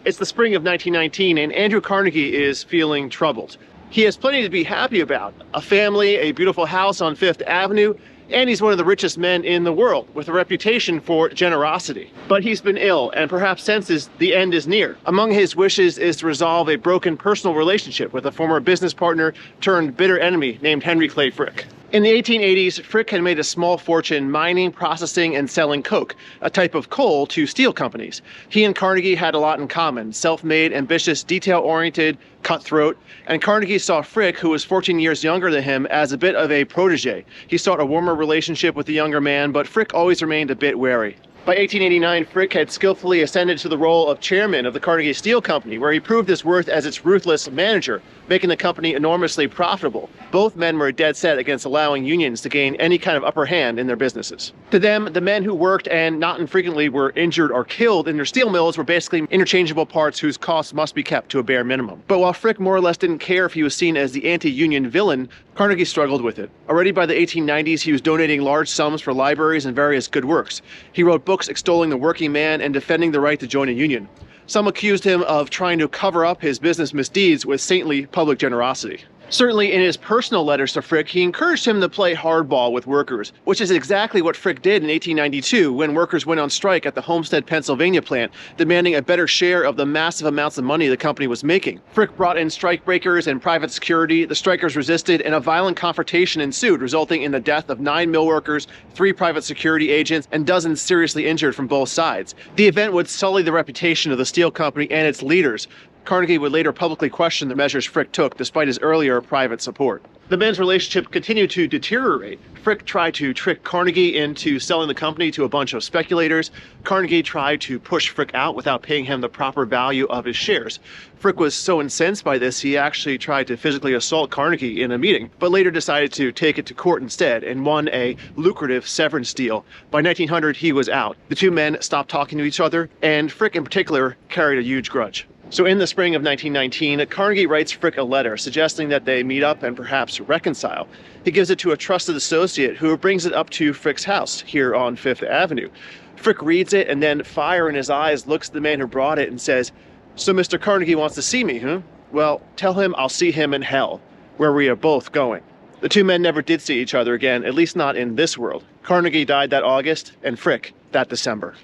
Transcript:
It's the spring of 1919, and Andrew Carnegie is feeling troubled. He has plenty to be happy about: a family, a beautiful house on Fifth Avenue, and he's one of the richest men in the world, with a reputation for generosity. But he's been ill, and perhaps senses the end is near. Among his wishes is to resolve a broken personal relationship with a former business partner turned bitter enemy named Henry Clay Frick. In the 1880s, Frick had made a small fortune mining, processing, and selling coke, a type of coal, to steel companies. He and Carnegie had a lot in common: self-made, ambitious, detail-oriented, cutthroat. And Carnegie saw Frick, who was 14 years younger than him, as a bit of a protege. He sought a warmer relationship with the younger man, but Frick always remained a bit wary. By 1889, Frick had skillfully ascended to the role of chairman of the Carnegie Steel Company, where he proved his worth as its ruthless manager, making the company enormously profitable. Both men were dead set against allowing unions to gain any kind of upper hand in their businesses. To them, the men who worked and not infrequently were injured or killed in their steel mills were basically interchangeable parts whose costs must be kept to a bare minimum. But while Frick more or less didn't care if he was seen as the anti-union villain, Carnegie struggled with it. Already by the 1890s, he was donating large sums for libraries and various good works. He wrote books extolling the working man and defending the right to join a union. Some accused him of trying to cover up his business misdeeds with saintly public generosity. Certainly in his personal letters to Frick, he encouraged him to play hardball with workers, which is exactly what Frick did in 1892 when workers went on strike at the Homestead, Pennsylvania plant, demanding a better share of the massive amounts of money the company was making. Frick brought in strikebreakers and private security. The strikers resisted, and a violent confrontation ensued, resulting in the death of 9 mill workers, 3 private security agents, and dozens seriously injured from both sides. The event would sully the reputation of the steel company and its leaders. Carnegie would later publicly question the measures Frick took, despite his earlier private support. The men's relationship continued to deteriorate. Frick tried to trick Carnegie into selling the company to a bunch of speculators. Carnegie tried to push Frick out without paying him the proper value of his shares. Frick was so incensed by this, he actually tried to physically assault Carnegie in a meeting, but later decided to take it to court instead and won a lucrative severance deal. By 1900, he was out. The two men stopped talking to each other, and Frick in particular carried a huge grudge. So in the spring of 1919, Carnegie writes Frick a letter suggesting that they meet up and perhaps reconcile. He gives it to a trusted associate who brings it up to Frick's house here on Fifth Avenue. Frick reads it, and then, fire in his eyes, looks at the man who brought it and says, "So Mr. Carnegie wants to see me, huh? Well, tell him I'll see him in hell, where we are both going." The two men never did see each other again, at least not in this world. Carnegie died that August, and Frick that December.